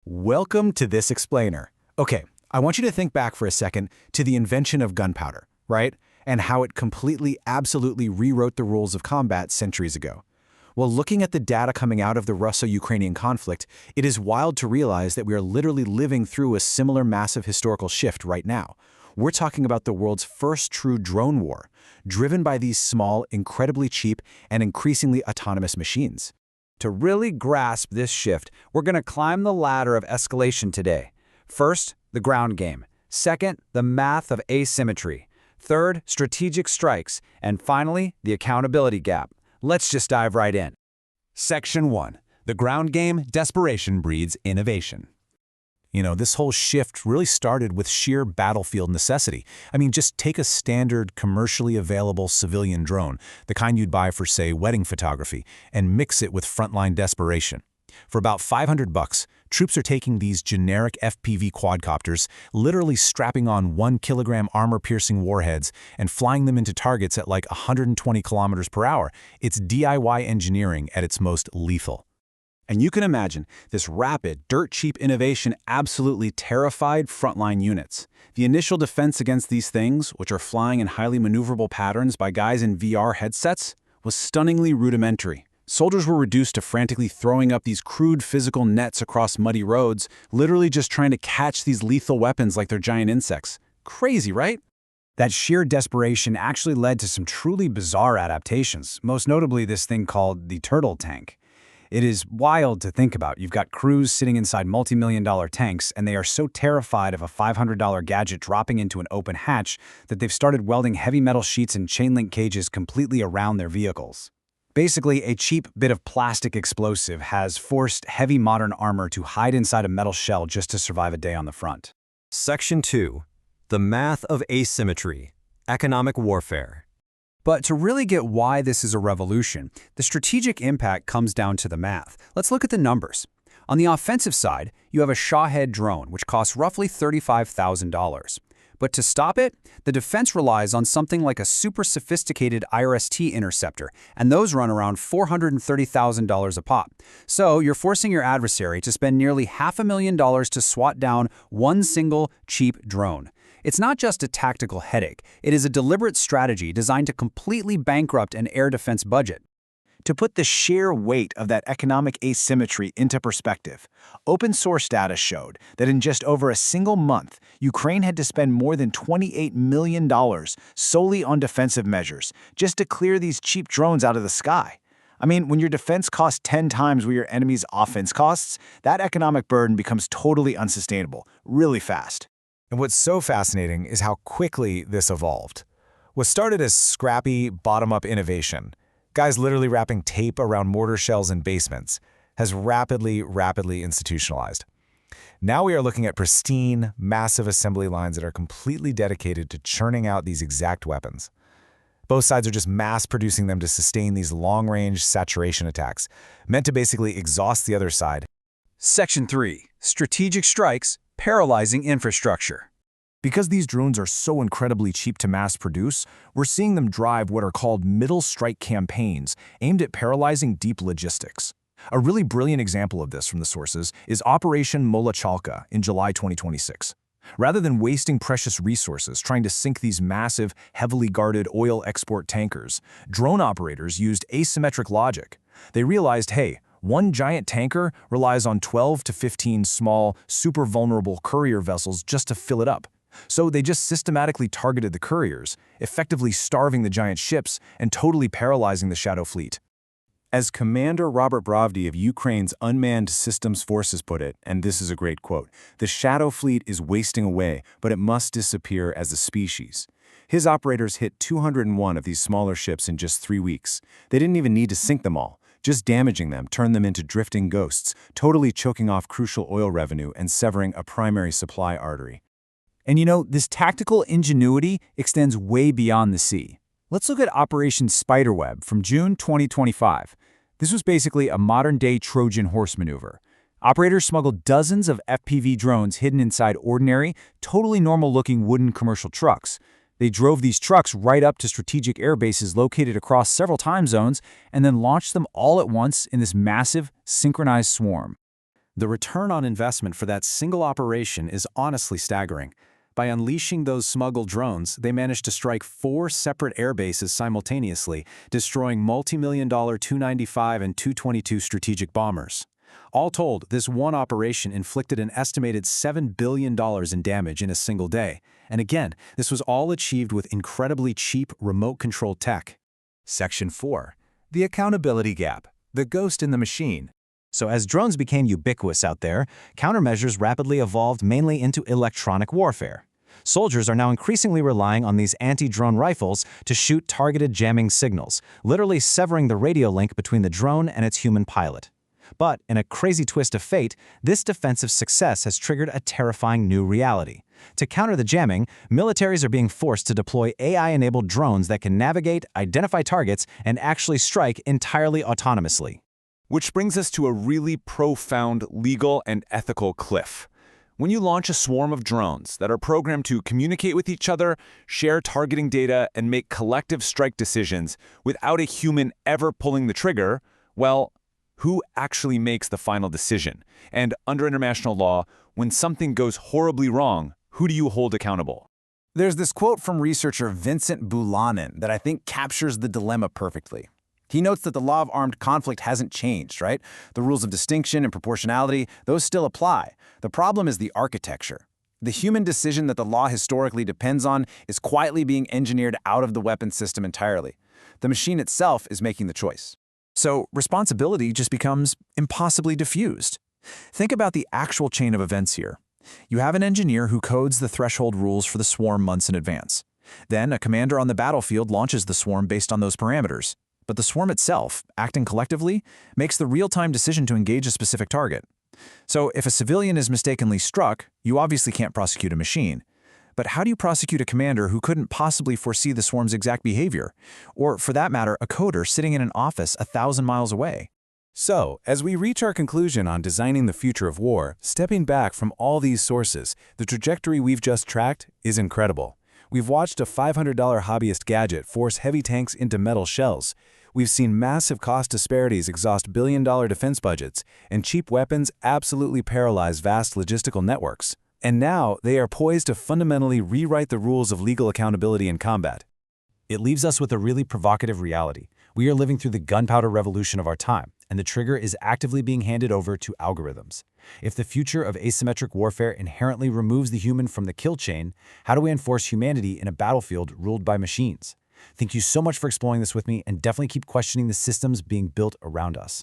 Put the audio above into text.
Welcome to this explainer. Okay, I want you to think back for a second to the invention of gunpowder, right? And how it completely, absolutely rewrote the rules of combat centuries ago. Well, looking at the data coming out of the Russo-Ukrainian conflict, it is wild to realize that we are literally living through a similar massive historical shift right now. We're talking about the world's first true drone war, driven by these small, incredibly cheap, and increasingly autonomous machines. To really grasp this shift, we're going to climb the ladder of escalation today. First, the ground game. Second, the math of asymmetry. Third, strategic strikes. And finally, the accountability gap. Let's just dive right in. Section 1. The ground game, desperation breeds innovation. You know, this whole shift really started with sheer battlefield necessity. I mean, just take a standard, commercially available civilian drone, the kind you'd buy for, say, wedding photography, and mix it with frontline desperation. For about $500, troops are taking these generic FPV quadcopters, literally strapping on 1 kilogram armor-piercing warheads and flying them into targets at like 120 kilometers per hour. It's DIY engineering at its most lethal. And you can imagine, this rapid, dirt-cheap innovation absolutely terrified frontline units. The initial defense against these things, which are flying in highly maneuverable patterns by guys in VR headsets, was stunningly rudimentary. Soldiers were reduced to frantically throwing up these crude physical nets across muddy roads, literally just trying to catch these lethal weapons like they're giant insects. Crazy, right? That sheer desperation actually led to some truly bizarre adaptations, most notably this thing called the turtle tank. It is wild to think about. You've got crews sitting inside multi-million-dollar tanks, and they are so terrified of a $500 gadget dropping into an open hatch that they've started welding heavy metal sheets and chain-link cages completely around their vehicles. Basically, a cheap bit of plastic explosive has forced heavy modern armor to hide inside a metal shell just to survive a day on the front. Section 2. The math of asymmetry. Economic warfare. But to really get why this is a revolution, the strategic impact comes down to the math. Let's look at the numbers. On the offensive side, you have a Shahhed drone, which costs roughly $35,000. But to stop it, the defense relies on something like a super sophisticated IRST interceptor, and those run around $430,000 a pop. So you're forcing your adversary to spend nearly $500,000 to swat down one single cheap drone. It's not just a tactical headache, it is a deliberate strategy designed to completely bankrupt an air defense budget. To put the sheer weight of that economic asymmetry into perspective, open source data showed that in just over a single month, Ukraine had to spend more than $28 million solely on defensive measures just to clear these cheap drones out of the sky. I mean, when your defense costs 10 times what your enemy's offense costs, that economic burden becomes totally unsustainable, really fast. And what's so fascinating is how quickly this evolved. What started as scrappy, bottom-up innovation, guys literally wrapping tape around mortar shells in basements, has rapidly institutionalized. Now we are looking at pristine, massive assembly lines that are completely dedicated to churning out these exact weapons. Both sides are just mass-producing them to sustain these long-range saturation attacks, meant to basically exhaust the other side. Section 3. Strategic strikes, paralyzing infrastructure. Because these drones are so incredibly cheap to mass produce, we're seeing them drive what are called middle strike campaigns aimed at paralyzing deep logistics. A really brilliant example of this from the sources is Operation Molochalka in July 2026. Rather than wasting precious resources trying to sink these massive, heavily guarded oil export tankers, drone operators used asymmetric logic. They realized, hey, one giant tanker relies on 12 to 15 small, super vulnerable courier vessels just to fill it up. So they just systematically targeted the couriers, effectively starving the giant ships and totally paralyzing the Shadow Fleet. As Commander Robert Bravdy of Ukraine's Unmanned Systems Forces put it, and this is a great quote, "The Shadow Fleet is wasting away, but it must disappear as a species." His operators hit 201 of these smaller ships in just 3 weeks. They didn't even need to sink them all. Just damaging them turned them into drifting ghosts, totally choking off crucial oil revenue and severing a primary supply artery. And you know, this tactical ingenuity extends way beyond the sea. Let's look at Operation Spiderweb from June 2025. This was basically a modern-day Trojan horse maneuver. Operators smuggled dozens of FPV drones hidden inside ordinary, totally normal-looking wooden commercial trucks. They drove these trucks right up to strategic air bases located across several time zones and then launched them all at once in this massive, synchronized swarm. The return on investment for that single operation is honestly staggering. By unleashing those smuggled drones, they managed to strike 4 separate air bases simultaneously, destroying multi-million-dollar Tu-95 and Tu-22 strategic bombers. All told, this one operation inflicted an estimated $7 billion in damage in a single day. And again, this was all achieved with incredibly cheap remote-controlled tech. Section 4. The accountability gap. The ghost in the machine. So as drones became ubiquitous out there, countermeasures rapidly evolved mainly into electronic warfare. Soldiers are now increasingly relying on these anti-drone rifles to shoot targeted jamming signals, literally severing the radio link between the drone and its human pilot. But, in a crazy twist of fate, this defensive success has triggered a terrifying new reality. To counter the jamming, militaries are being forced to deploy AI-enabled drones that can navigate, identify targets, and actually strike entirely autonomously. Which brings us to a really profound legal and ethical cliff. When you launch a swarm of drones that are programmed to communicate with each other, share targeting data, and make collective strike decisions without a human ever pulling the trigger, well, who actually makes the final decision? And under international law, when something goes horribly wrong, who do you hold accountable? There's this quote from researcher Vincent Boulanin that I think captures the dilemma perfectly. He notes that the law of armed conflict hasn't changed, right? The rules of distinction and proportionality, those still apply. The problem is the architecture. The human decision that the law historically depends on is quietly being engineered out of the weapon system entirely. The machine itself is making the choice. So responsibility just becomes impossibly diffused. Think about the actual chain of events here. You have an engineer who codes the threshold rules for the swarm months in advance. Then a commander on the battlefield launches the swarm based on those parameters. But the swarm itself, acting collectively, makes the real-time decision to engage a specific target. So if a civilian is mistakenly struck, you obviously can't prosecute a machine. But how do you prosecute a commander who couldn't possibly foresee the swarm's exact behavior? Or, for that matter, a coder sitting in an office 1,000 miles away? So, as we reach our conclusion on designing the future of war, stepping back from all these sources, the trajectory we've just tracked is incredible. We've watched a $500 hobbyist gadget force heavy tanks into metal shells. We've seen massive cost disparities exhaust billion-dollar defense budgets, and cheap weapons absolutely paralyze vast logistical networks. And now, they are poised to fundamentally rewrite the rules of legal accountability in combat. It leaves us with a really provocative reality. We are living through the gunpowder revolution of our time, and the trigger is actively being handed over to algorithms. If the future of asymmetric warfare inherently removes the human from the kill chain, how do we enforce humanity in a battlefield ruled by machines? Thank you so much for exploring this with me, and definitely keep questioning the systems being built around us.